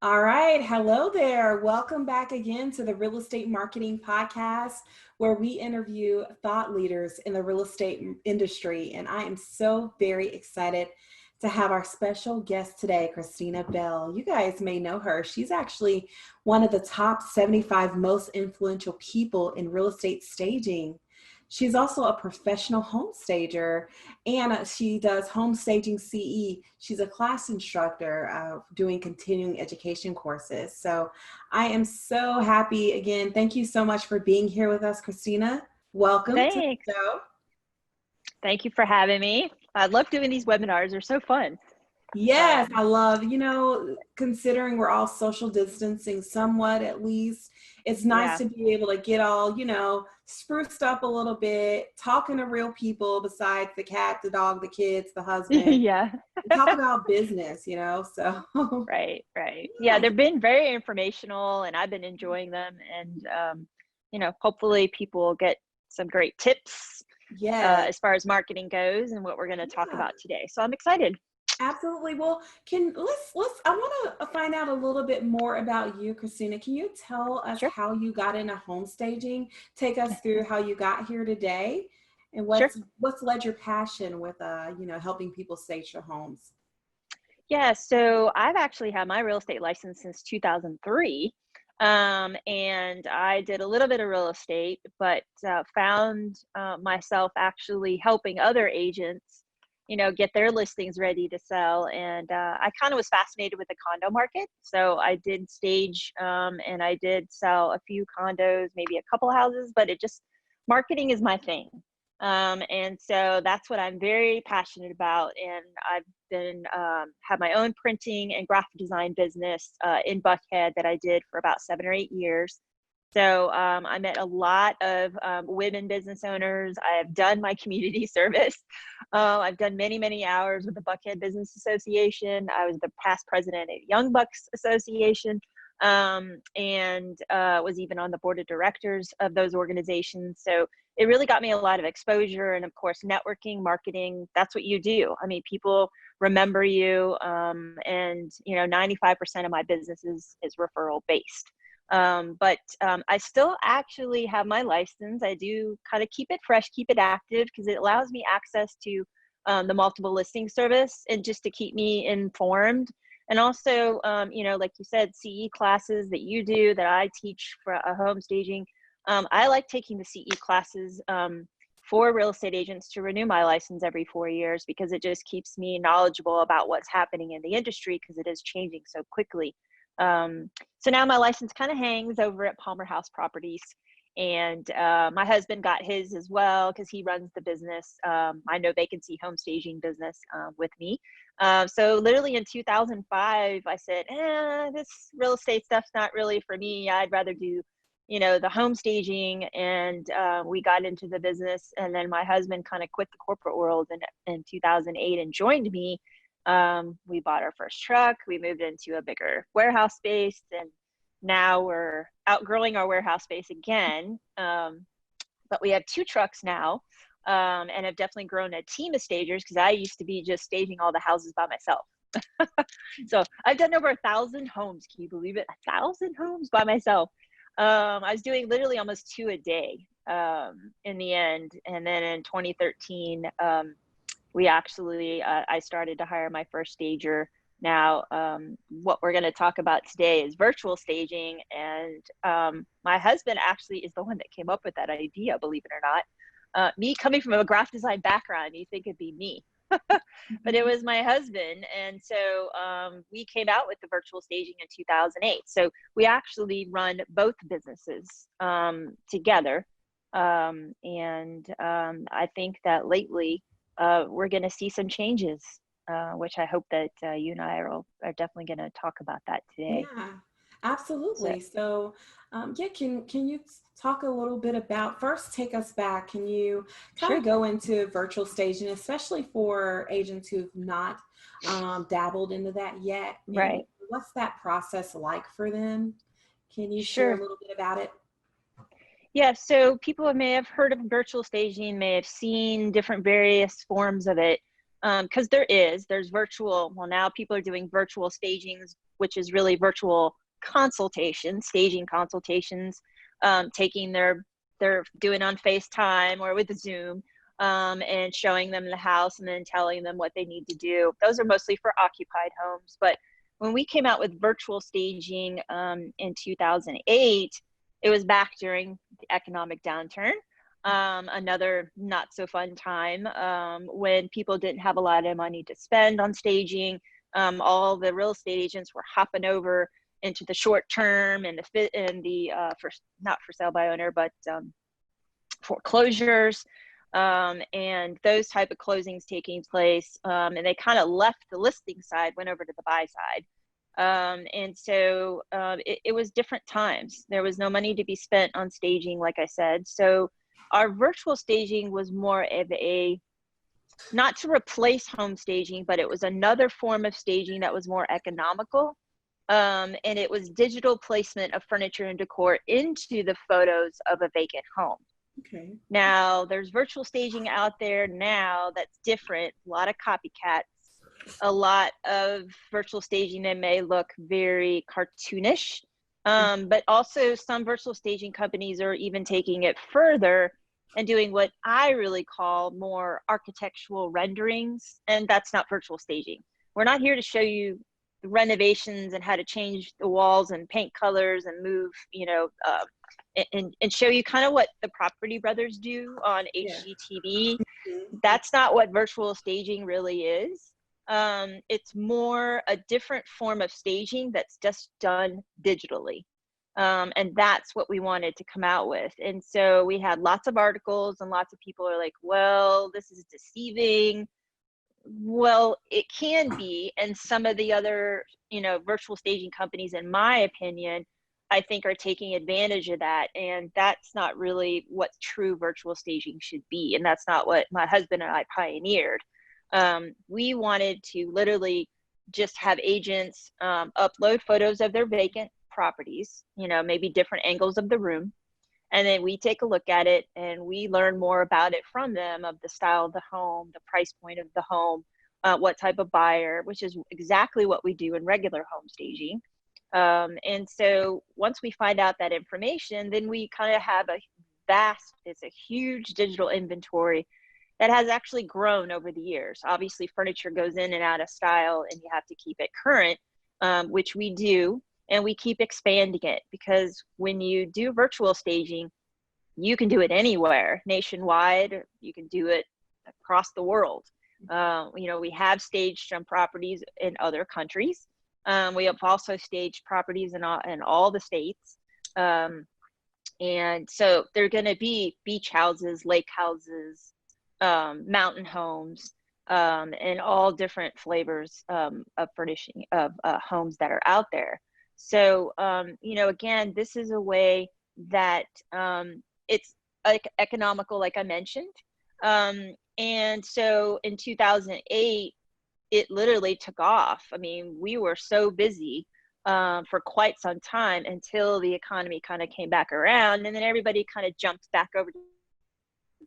All right. Hello there. Welcome back again to the Real Estate Marketing Podcast, where we interview thought leaders in the real estate industry. And I am so very excited to have our special guest today, Krisztina Bell. You guys may know her. She's actually one of the top 75 most influential people in real estate staging. She's also a professional home stager, and she does home staging CE. She's a class instructor doing continuing education courses. So I am so happy again. Thank you so much for being here with us, Krisztina. Welcome to Thanks. the show. Thank you for having me. I love doing these webinars. They're so fun. Yes, I love, considering we're all social distancing somewhat at least, it's nice Yeah. to be able to get all, spruced up a little bit, talking to real people besides the cat, the dog, the kids, the husband, Yeah. and talk about business, so. Right. Yeah, Yeah, they've been very informational and I've been enjoying them. And, hopefully people will get some great tips yes, as far as marketing goes and what we're going to talk yeah. about today. So I'm excited. Absolutely. Well, I want to find out a little bit more about you, Krisztina. Can you tell us Sure. how you got into home staging? Take us through how you got here today and Sure. what's led your passion with helping people stage their homes. Yeah. So I've actually had my real estate license since 2003. And I did a little bit of real estate, but found myself actually helping other agents, get their listings ready to sell. And I kind of was fascinated with the condo market. So I did stage and I did sell a few condos, maybe a couple houses, but marketing is my thing. And so that's what I'm very passionate about. And I've been have my own printing and graphic design business in Buckhead that I did for about 7 or 8 years. So I met a lot of women business owners. I have done my community service. I've done many hours with the Buckhead Business Association. I was the past president at Young Bucks Association, and was even on the board of directors of those organizations. So it really got me a lot of exposure, and of course, networking, marketing, that's what you do. I mean, people remember you, and 95% of my business is referral based. But I still actually have my license. I do kind of keep it fresh, keep it active, because it allows me access to the multiple listing service and just to keep me informed. And also, like you said, CE classes that you do, that I teach for a home staging. I like taking the CE classes for real estate agents to renew my license every 4 years, because it just keeps me knowledgeable about what's happening in the industry, because it is changing so quickly. So now my license kind of hangs over at Palmer House Properties, and my husband got his as well because he runs the business. I know vacancy home staging business with me. So literally in 2005, I said, this real estate stuff's not really for me. I'd rather do the home staging, and we got into the business. And then my husband kind of quit the corporate world in 2008 and joined me. We bought our first truck. We moved into a bigger warehouse space, and now we're outgrowing our warehouse space again. But we have 2 trucks now, and have definitely grown a team of stagers, because I used to be just staging all the houses by myself. So I've done over 1,000 homes. Can you believe it? 1,000 homes by myself. I was doing literally almost 2 a day in the end. And then in 2013, we actually, I started to hire my first stager. Now, what we're going to talk about today is virtual staging. And my husband actually is the one that came up with that idea, believe it or not. Me coming from a graphic design background, you think it'd be me. But it was my husband. And so we came out with the virtual staging in 2008. So we actually run both businesses together. And I think that lately we're going to see some changes, which I hope that you and I are definitely going to talk about that today. Yeah, So absolutely. So, can you talk a little bit about, first take us back? Can you kind sure. of go into virtual staging, especially for agents who've not dabbled into that yet? And Right. what's that process like for them? Can you share a Sure. little bit about it? Yeah, so people may have heard of virtual staging, may have seen different various forms of it. Because there's virtual, well, now people are doing virtual stagings, which is really virtual consultations, staging consultations, taking they're doing on FaceTime or with Zoom, and showing them the house and then telling them what they need to do. Those are mostly for occupied homes. But when we came out with virtual staging in 2008, it was back during the economic downturn. Another not so fun time when people didn't have a lot of money to spend on staging. All the real estate agents were hopping over into the short term and the for not for sale by owner, but foreclosures, and those type of closings taking place. And they kind of left the listing side, went over to the buy side. And so it was different times. There was no money to be spent on staging, like I said. So our virtual staging was more of a, not to replace home staging, but it was another form of staging that was more economical. And it was digital placement of furniture and decor into the photos of a vacant home. Okay. Now, there's virtual staging out there now that's different, a lot of copycats. A lot of virtual staging that may look very cartoonish, but also some virtual staging companies are even taking it further and doing what I really call more architectural renderings, and that's not virtual staging. We're not here to show you the renovations and how to change the walls and paint colors and move, and show you kind of what the Property Brothers do on HGTV. That's not what virtual staging really is. It's more a different form of staging that's just done digitally. And that's what we wanted to come out with. And so we had lots of articles and lots of people are like, well, this is deceiving. Well, it can be. And some of the other, virtual staging companies, in my opinion, I think are taking advantage of that. And that's not really what true virtual staging should be. And that's not what my husband and I pioneered. We wanted to literally just have agents upload photos of their vacant properties, maybe different angles of the room. And then we take a look at it and we learn more about it from them, of the style of the home, the price point of the home, what type of buyer, which is exactly what we do in regular home staging. And so once we find out that information, then we kind of have it's a huge digital inventory that has actually grown over the years. Obviously, furniture goes in and out of style and you have to keep it current, which we do. And we keep expanding it, because when you do virtual staging, you can do it anywhere, nationwide. You can do it across the world. We have staged some properties in other countries. We have also staged properties in all the states. And so they're going to be beach houses, lake houses, mountain homes, and all different flavors of furnishing of homes that are out there. So, again, this is a way that it's economical, like I mentioned. And so in 2008, it literally took off. I mean, we were so busy for quite some time until the economy kind of came back around. And then everybody kind of jumped back over to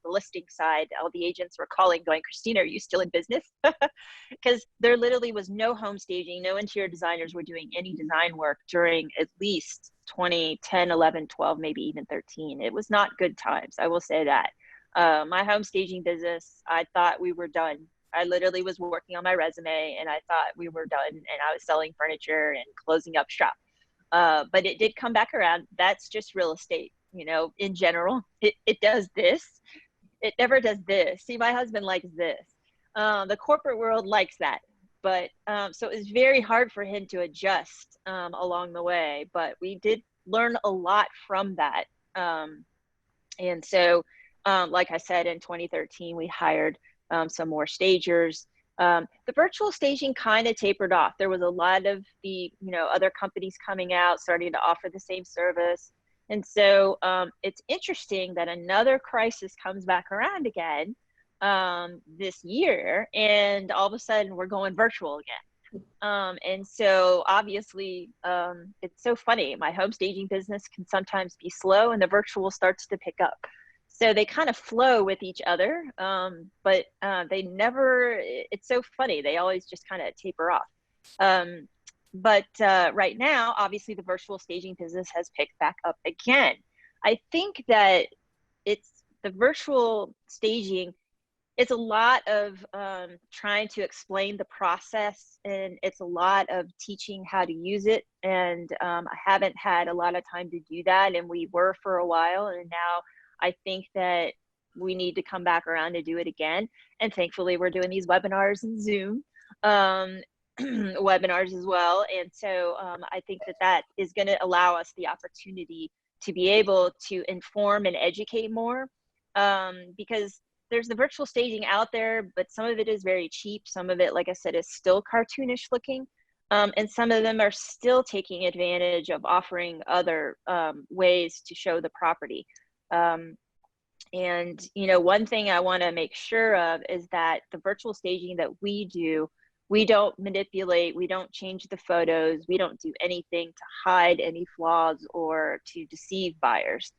the listing side. All the agents were calling going, Krisztina, are you still in business? Because there literally was no home staging. No interior designers were doing any design work during at least 2010, 11, 12, maybe even 13. It was not good times, I will say that. My home staging business, I thought we were done. I literally was working on my resume and I thought we were done, and I was selling furniture and closing up shop. But it did come back around. That's just real estate. In general, it does this. It never does this. See, my husband likes this. The corporate world likes that. But so it was very hard for him to adjust along the way. But we did learn a lot from that. And so, like I said, in 2013, we hired some more stagers. The virtual staging kind of tapered off. There was a lot of the, other companies coming out, starting to offer the same service. And so it's interesting that another crisis comes back around again this year, and all of a sudden we're going virtual again. And so obviously it's so funny. My home staging business can sometimes be slow and the virtual starts to pick up. So they kind of flow with each other, but they never, it's so funny, they always just kind of taper off. But right now, obviously the virtual staging business has picked back up again. I think that it's the virtual staging, it's a lot of trying to explain the process, and it's a lot of teaching how to use it. And I haven't had a lot of time to do that, and we were for a while, and now I think that we need to come back around to do it again. And thankfully, we're doing these webinars and Zoom webinars as well. And so I think that that is going to allow us the opportunity to be able to inform and educate more, because there's the virtual staging out there, but some of it is very cheap. Some of it, like I said, is still cartoonish looking. And some of them are still taking advantage of offering other ways to show the property. And, you know, one thing I want to make sure of is that the virtual staging that we do, we don't manipulate, we don't change the photos, we don't do anything to hide any flaws or to deceive buyers.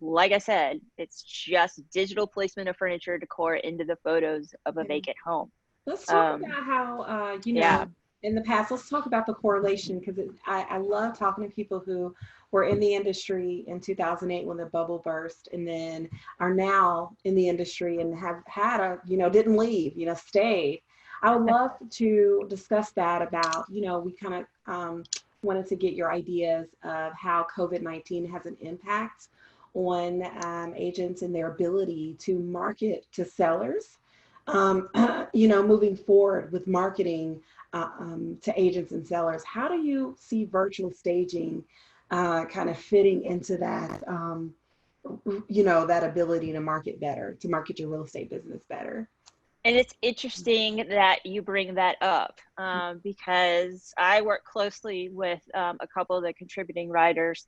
Like I said, it's just digital placement of furniture decor into the photos of a vacant home. Let's talk about how, you know, in the past, let's talk about the correlation, because I love talking to people who were in the industry in 2008 when the bubble burst, and then are now in the industry and have had a, you know, didn't leave, you know, stayed. I would love to discuss that about, you know, we kind of wanted to get your ideas of how COVID-19 has an impact on agents and their ability to market to sellers, you know, moving forward with marketing to agents and sellers. How do you see virtual staging kind of fitting into that, you know, that ability to market better, to market your real estate business better? And it's interesting that you bring that up, because I work closely with a couple of the contributing writers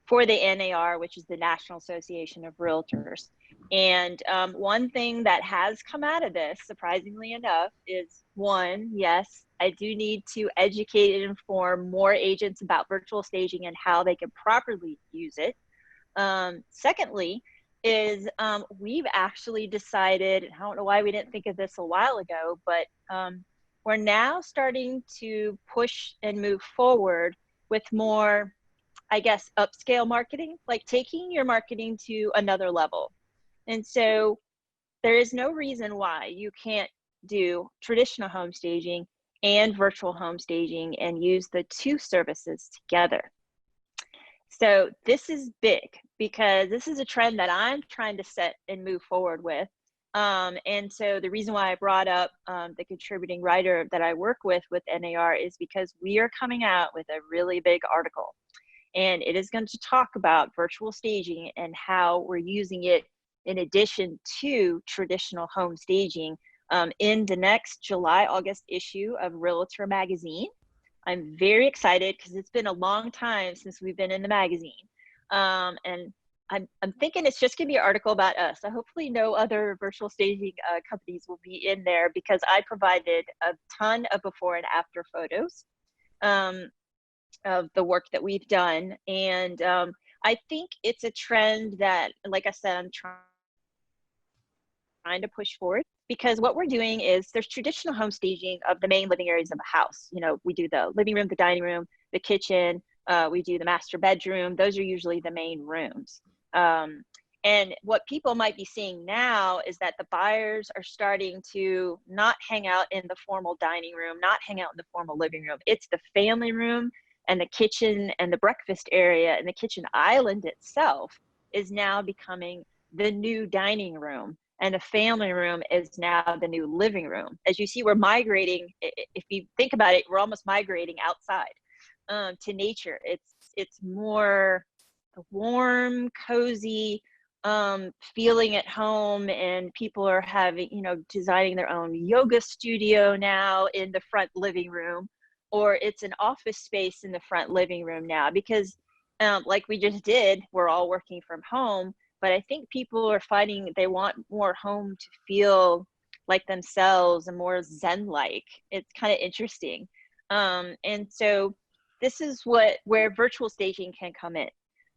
for the NAR, which is the National Association of Realtors. And one thing that has come out of this, surprisingly enough, is one, yes, I do need to educate and inform more agents about virtual staging and how they can properly use it. Secondly, is we've actually decided, and I don't know why we didn't think of this a while ago, but we're now starting to push and move forward with more, I guess, upscale marketing, like taking your marketing to another level. And so there is no reason why you can't do traditional home staging and virtual home staging and use the two services together. So this is big, because this is a trend that I'm trying to set and move forward with. And so the reason why I brought up the contributing writer that I work with NAR is because we are coming out with a really big article, and it is going to talk about virtual staging and how we're using it in addition to traditional home staging in the next July-August issue of Realtor Magazine. I'm very excited because it's been a long time since we've been in the magazine. And I'm thinking it's just gonna be an article about us. So hopefully no other virtual staging companies will be in there, because I provided a ton of before and after photos of the work that we've done. And I think it's a trend that, like I said, I'm trying to push forward, because what we're doing is there's traditional home staging of the main living areas of a house. You know, we do the living room, the dining room, the kitchen, we do the master bedroom. Those are usually the main rooms. And what people might be seeing now is that the buyers are starting to not hang out in the formal dining room, not hang out in the formal living room. It's the family room and the kitchen and the breakfast area, and the kitchen island itself is now becoming the new dining room. And the family room is now the new living room. As you see, we're migrating. If you think about it, we're almost migrating outside to nature. It's more warm, cozy feeling at home, and people are having, you know, designing their own yoga studio now in the front living room, or it's an office space in the front living room now, because like we just did, we're all working from home. But I think people are finding they want more home to feel like themselves and more Zen-like. It's kind of interesting. And so this is where virtual staging can come in,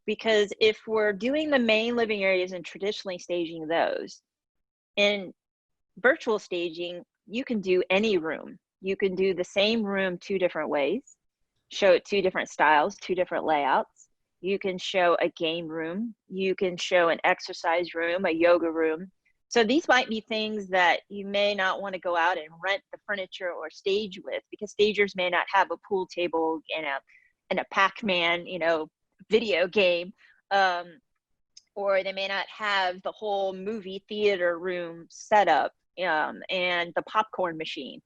because if we're doing the main living areas and traditionally staging those, in virtual staging, you can do any room. You can do the same room two different ways, show it two different styles, two different layouts. You can show a game room. You can show an exercise room, a yoga room. So these might be things that you may not want to go out and rent the furniture or stage with, because stagers may not have a pool table and a Pac-Man, video game, or they may not have the whole movie theater room set up, and the popcorn machine.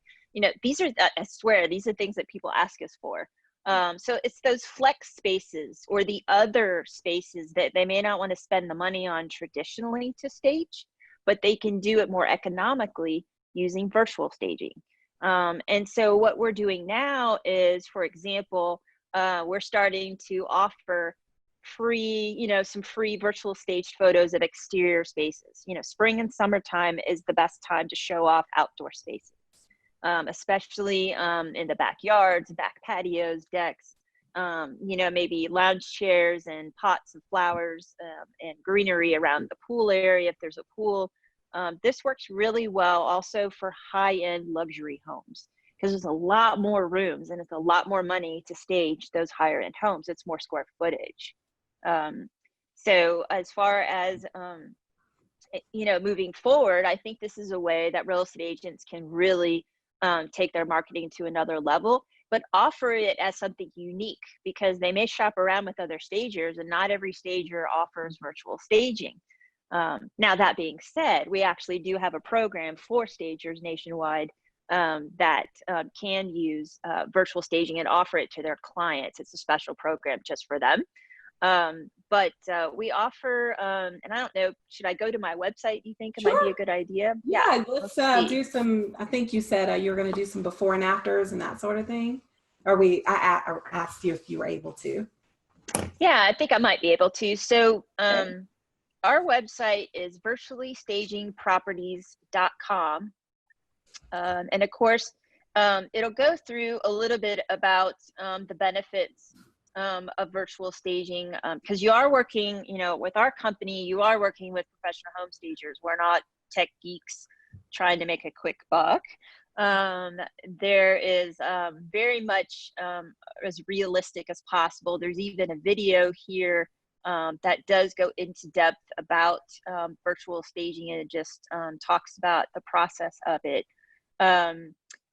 These are, I swear, these are things that people ask us for. So it's those flex spaces or the other spaces that they may not want to spend the money on traditionally to stage, but they can do it more economically using virtual staging. And so what we're doing now is, for example, we're starting to offer free, some free virtual staged photos of exterior spaces. Spring and summertime is the best time to show off outdoor spaces. Especially in the backyards, back patios, decks, maybe lounge chairs and pots of flowers, and greenery around the pool area if there's a pool. This works really well also for high-end luxury homes, because there's a lot more rooms and it's a lot more money to stage those higher-end homes. It's more square footage. So as far as moving forward, I think this is a way that real estate agents can really take their marketing to another level, but offer it as something unique, because they may shop around with other stagers and not every stager offers virtual staging. Now, that being said, we actually do have a program for stagers nationwide that can use virtual staging and offer it to their clients. It's a special program just for them. But we offer, and I don't know, should I go to my website? Do you think it might be a good idea? Yeah, let's do some, I think you said you were going to do some before and afters and that sort of thing. Or I asked you if you were able to. Yeah, I think I might be able to. So our website is virtuallystagingproperties.com. And of course, it'll go through a little bit about the benefits of virtual staging, because you are working, with our company, you are working with professional home stagers. We're not tech geeks trying to make a quick buck. There is very much as realistic as possible. There's even a video here that does go into depth about virtual staging, and it just talks about the process of it.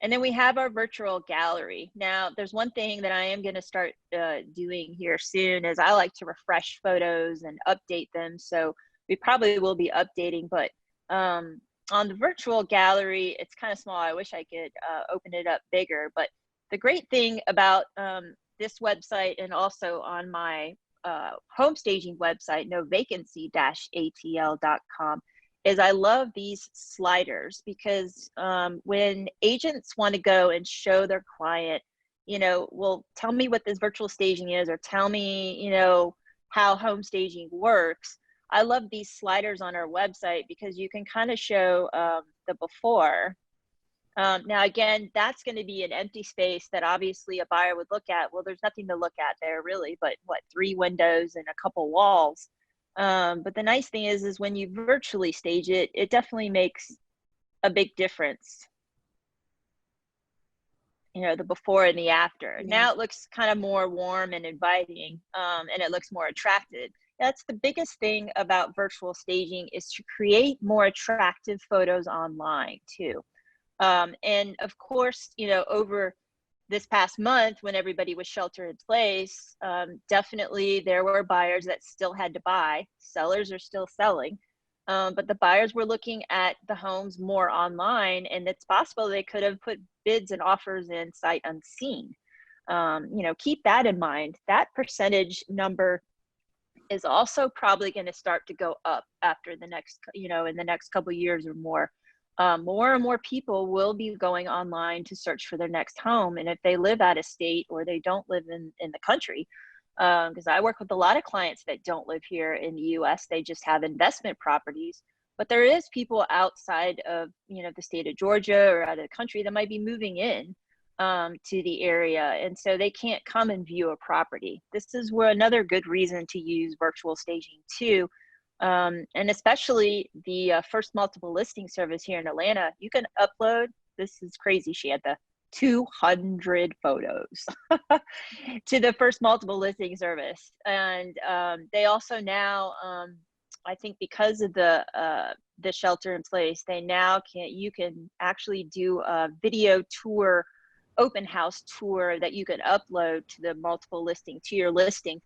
And then we have our virtual gallery. Now, there's one thing that I am going to start doing here soon, is I like to refresh photos and update them. So we probably will be updating, but on the virtual gallery, it's kind of small. I wish I could open it up bigger. But the great thing about this website, and also on my home staging website, novacancy-atl.com, is I love these sliders, because when agents want to go and show their client, well, tell me what this virtual staging is, or tell me, how home staging works. I love these sliders on our website, because you can kind of show the before. Now, again, that's going to be an empty space that obviously a buyer would look at. Well, there's nothing to look at there really, but 3 windows and a couple walls. But the nice thing is when you virtually stage it, it definitely makes a big difference. The before and the after. Yeah. Now it looks kind of more warm and inviting, and it looks more attractive. That's the biggest thing about virtual staging, is to create more attractive photos online too. And of course, over this past month, when everybody was shelter in place, definitely there were buyers that still had to buy. Sellers are still selling, but the buyers were looking at the homes more online, and it's possible they could have put bids and offers in sight unseen. Keep that in mind. That percentage number is also probably going to start to go up after the next, in the next couple of years or more. More and more people will be going online to search for their next home. And if they live out of state, or they don't live in the country, because I work with a lot of clients that don't live here in the US, they just have investment properties. But there is people outside of, the state of Georgia or out of the country that might be moving in. to the area. And so they can't come and view a property. This is where another good reason to use virtual staging too. And especially the first multiple listing service here in Atlanta, you can upload, this is crazy, she had the 200 photos to the first multiple listing service. And they also now, I think because of the shelter in place, they now you can actually do a video tour, open house tour that you can upload to the multiple listing, to your listing,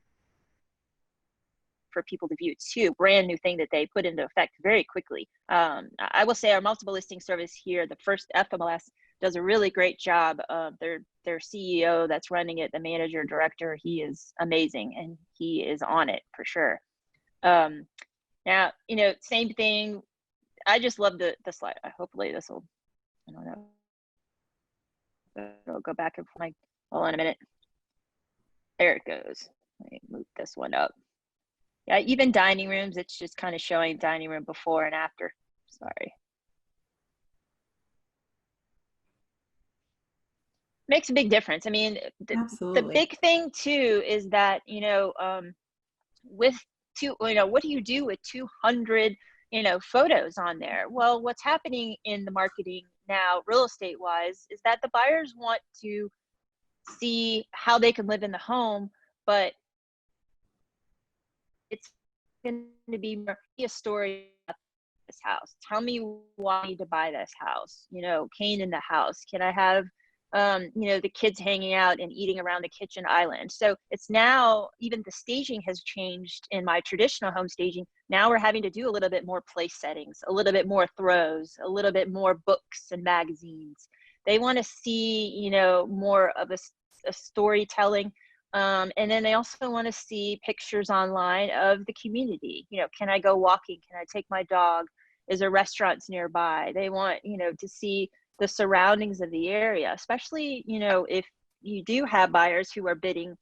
for people to view too. Brand new thing that they put into effect very quickly. I will say our multiple listing service here, the first FMLS, does a really great job. Their CEO that's running it, the manager director, he is amazing and he is on it for sure. Now, you know, same thing. I just love the slide. Hopefully this will, I don't know. I'll go back and hold on a minute. There it goes. Let me move this one up. Yeah, even dining rooms, it's just kind of showing dining room before and after. Sorry. Makes a big difference. I mean, the big thing too is that, you know, what do you do with 200, you know, photos on there? Well, what's happening in the marketing now, real estate wise, is that the buyers want to see how they can live in the home, but it's going to be a story about this house. Tell me why I need to buy this house. You know, Kane in the house. Can I have, you know, the kids hanging out and eating around the kitchen island? So it's now, even the staging has changed in my traditional home staging. Now we're having to do a little bit more place settings, a little bit more throws, a little bit more books and magazines. They want to see, you know, more of a storytelling. And then they also want to see pictures online of the community. You know, can I go walking? Can I take my dog? Is there restaurants nearby? They want, you know, to see the surroundings of the area, especially, you know, if you do have buyers who are bidding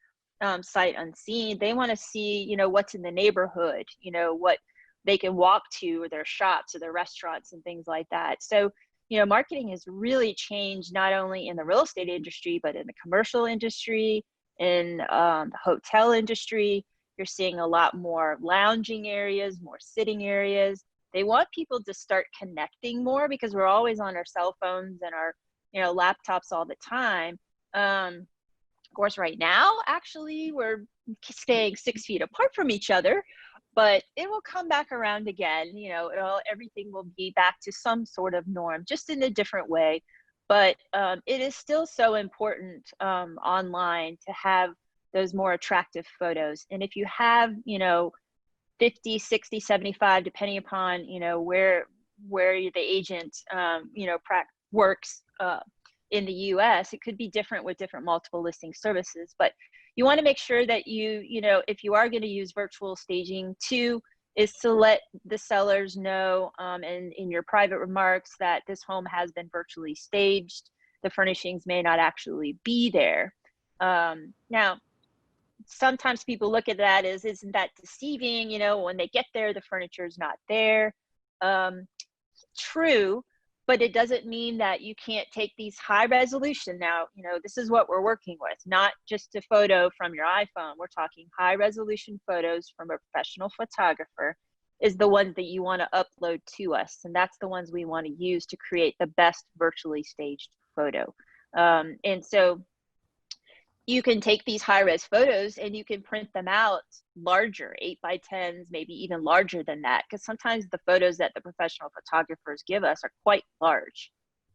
sight unseen, they want to see, you know, what's in the neighborhood, you know, what they can walk to, or their shops or their restaurants and things like that. So, you know, marketing has really changed, not only in the real estate industry, but in the commercial industry, in the hotel industry. You're seeing a lot more lounging areas, more sitting areas. They want people to start connecting more, because we're always on our cell phones and our, you know, laptops all the time. Of course, right now, actually, we're staying 6 feet apart from each other, but it will come back around again. You know, everything will be back to some sort of norm, just in a different way. But it is still so important online to have those more attractive photos. And if you have, you know, 50, 60, 75, depending upon, you know, where the agent, you know, works in the US, it could be different with different multiple listing services. But you want to make sure that you know, if you are going to use virtual staging too, is to let the sellers know and in your private remarks that this home has been virtually staged. The furnishings may not actually be there. Now, sometimes people look at that as, isn't that deceiving? You know, when they get there, the furniture is not there. True, but it doesn't mean that you can't take these high resolution. Now, you know, this is what we're working with, not just a photo from your iPhone. We're talking high resolution photos from a professional photographer is the ones that you want to upload to us. And that's the ones we want to use to create the best virtually staged photo. And so you can take these high-res photos and you can print them out larger, 8x10s, maybe even larger than that, because sometimes the photos that the professional photographers give us are quite large.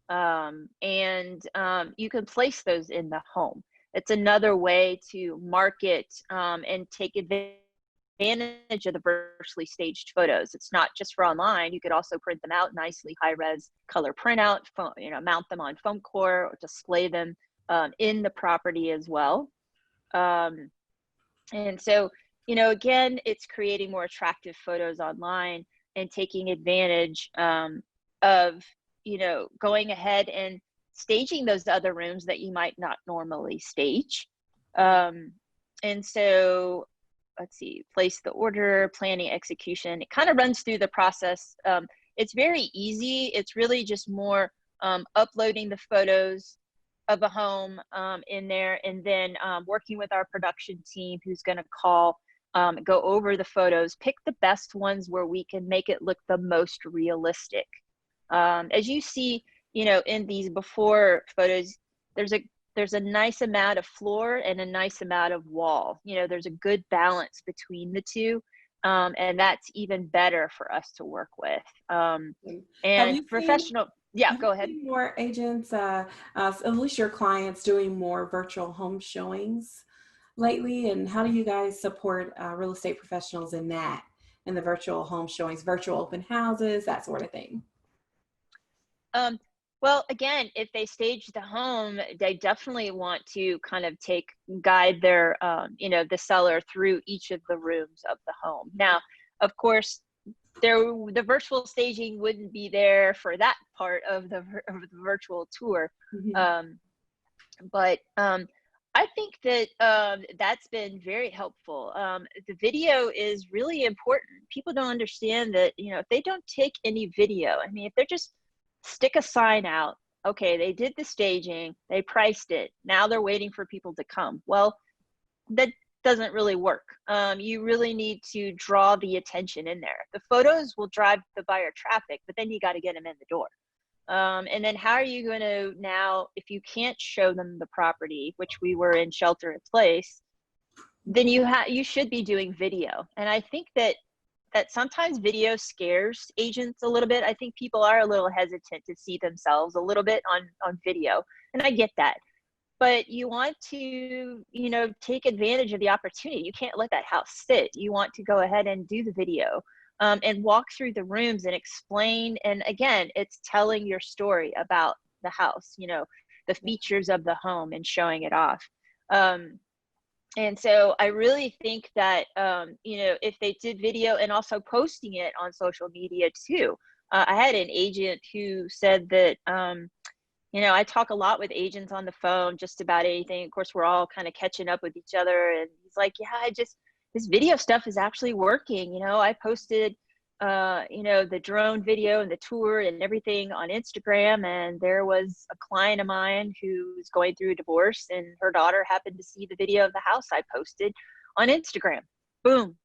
You can place those in the home. It's another way to market and take advantage of the virtually staged photos. It's not just for online. You could also print them out nicely, high-res color printout, you know, mount them on foam core or display them in the property as well. And so, you know, again, it's creating more attractive photos online and taking advantage of, you know, going ahead and staging those other rooms that you might not normally stage. And so, let's see, place the order, planning, execution. It kind of runs through the process. It's very easy. It's really just more uploading the photos, of a home in there, and then working with our production team who's going to call, go over the photos, pick the best ones where we can make it look the most realistic. As you see, in these before photos, there's a nice amount of floor and a nice amount of wall. There's a good balance between the two. And that's even better for us to work with. And professional, yeah, go ahead. More agents, at least your clients, doing more virtual home showings lately? And how do you guys support real estate professionals in that, in the virtual home showings, virtual open houses, that sort of thing? Well, again, if they stage the home, they definitely want to kind of guide their, the seller through each of the rooms of the home. Now, of course, the virtual staging wouldn't be there for that part of the virtual tour. Mm-hmm. But I think that that's been very helpful. The video is really important. People don't understand that, if they don't take any video, I mean, if they're just stick a sign out, okay, they did the staging, they priced it, now they're waiting for people to come. Well, that doesn't really work. You really need to draw the attention in there. The photos will drive the buyer traffic, but then you got to get them in the door. And then how are you going to now, if you can't show them the property, which we were in shelter in place, then you should be doing video. And I think that sometimes video scares agents a little bit. I think people are a little hesitant to see themselves a little bit on video, and I get that. But you want to, take advantage of the opportunity. You can't let that house sit. You want to go ahead and do the video, and walk through the rooms and explain. And again, it's telling your story about the house, the features of the home and showing it off. And so I really think that, if they did video and also posting it on social media too. I had an agent who said that, I talk a lot with agents on the phone, just about anything. Of course, we're all kind of catching up with each other. And he's like, yeah, this video stuff is actually working. I posted, the drone video and the tour and everything on Instagram. And there was a client of mine who's going through a divorce, and her daughter happened to see the video of the house I posted on Instagram. Boom.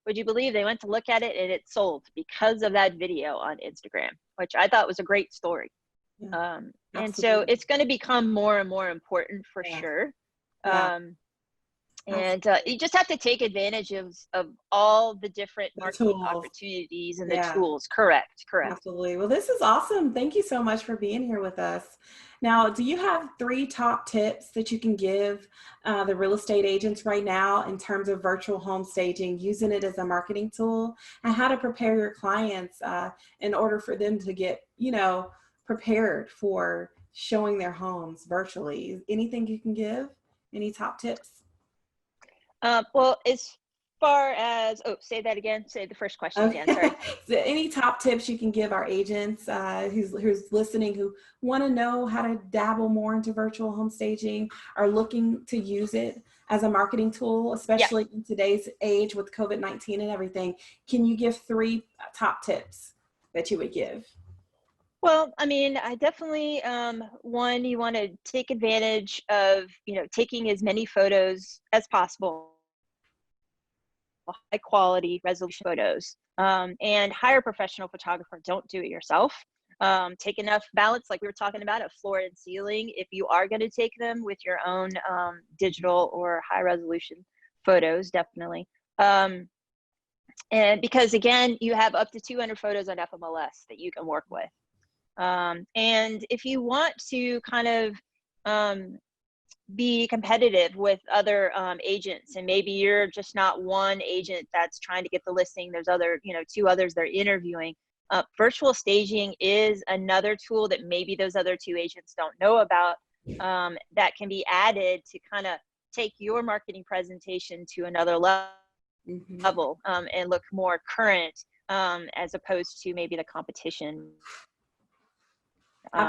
Would you believe they went to look at it and it sold because of that video on Instagram, which I thought was a great story. Yeah, and so it's going to become more and more important for sure. Yeah. And you just have to take advantage of all the different marketing tools. Opportunities and the tools. Correct. Absolutely. Well, this is awesome. Thank you so much for being here with us. Now, do you have 3 top tips that you can give the real estate agents right now in terms of virtual home staging, using it as a marketing tool, and how to prepare your clients in order for them to get, prepared for showing their homes virtually? Anything you can give? Any top tips? Well, as far as, say that again. Say the first question again. Sorry. So any top tips you can give our agents who's listening, who want to know how to dabble more into virtual home staging, are looking to use it as a marketing tool, especially in today's age with COVID-19 and everything? Can you give 3 top tips that you would give? Well, I mean, I definitely, one, you want to take advantage of, taking as many photos as possible, high quality resolution photos, and hire a professional photographer. Don't do it yourself. Take enough balance, like we were talking about, of floor and ceiling, if you are going to take them with your own digital or high resolution photos, definitely. And because again, you have up to 200 photos on FMLS that you can work with. And if you want to kind of be competitive with other agents, and maybe you're just not one agent that's trying to get the listing, there's 2 others they're interviewing, virtual staging is another tool that maybe those other 2 agents don't know about, that can be added to kind of take your marketing presentation to another level, and look more current, as opposed to maybe the competition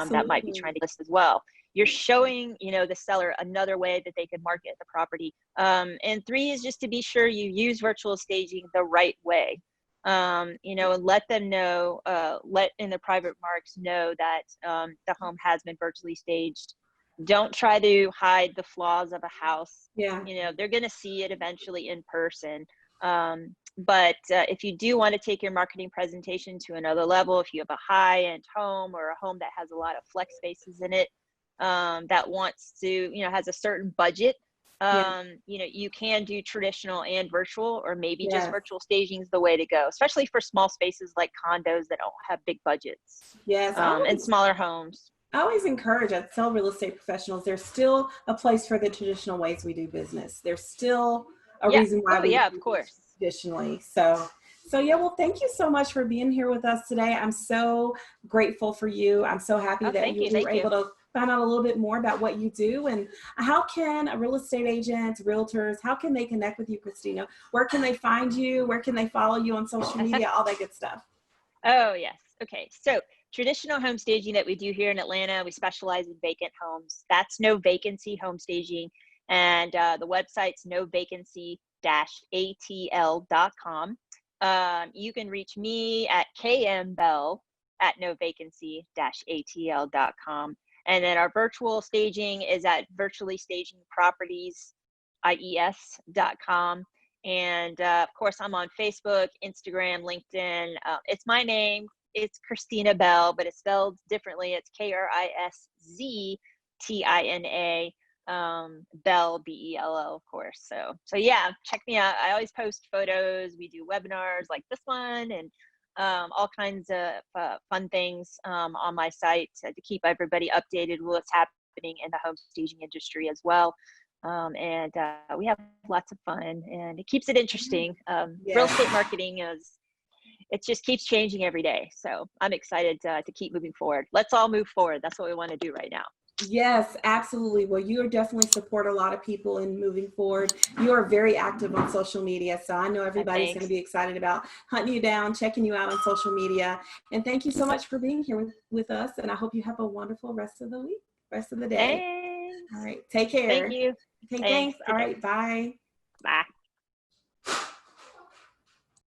that might be trying to list as well. You're showing, the seller another way that they can market the property. And 3 is just to be sure you use virtual staging the right way. And let them know, let in the private marks know that the home has been virtually staged. Don't try to hide the flaws of a house. Yeah. You know, they're going to see it eventually in person. But if you do want to take your marketing presentation to another level, if you have a high-end home or a home that has a lot of flex spaces in it, that wants to, you know, has a certain budget, Yeah. you know, you can do traditional and virtual, or maybe just Yes. virtual staging is the way to go, especially for small spaces like condos that don't have big budgets, Yes. and smaller homes. I always encourage, I tell real estate professionals, there's still a place for the traditional ways we do business. There's still a Yeah. reason why Oh, we yeah, of do things course. traditionally. So yeah, well, thank you so much for being here with us today. I'm so grateful for you. I'm so happy Oh, that thank you. we were Thank you. able to find out a little bit more about what you do, and how can real estate agents, realtors, how can they connect with you, Krisztina? Where can they find you? Where can they follow you on social media? All that good stuff. Oh, yes. Okay. So traditional home staging that we do here in Atlanta, we specialize in vacant homes. That's no vacancy home staging. And the website's novacancy-atl.com. You can reach me at kmbell at novacancy-atl.com. And then our virtual staging is at virtuallystagingproperties.ies.com. And of course, I'm on Facebook, Instagram, LinkedIn. It's my name. It's Krisztina Bell, but it's spelled differently. It's Krisztina, Bell, Bell, of course. So yeah, check me out. I always post photos. We do webinars like this one, and all kinds of fun things on my site to keep everybody updated with what's happening in the home staging industry as well. And we have lots of fun, and it keeps it interesting. Real estate marketing it just keeps changing every day. So I'm excited to keep moving forward. Let's all move forward. That's what we want to do right now. Yes, absolutely. Well, you are definitely support a lot of people in moving forward. You are very active on social media, so I know everybody's going to be excited about hunting you down, checking you out on social media. And thank you so much for being here with us. And I hope you have a wonderful rest of the week, rest of the day. Thanks. All right. Take care. Thank you. Okay, thanks. All right. Bye. Bye.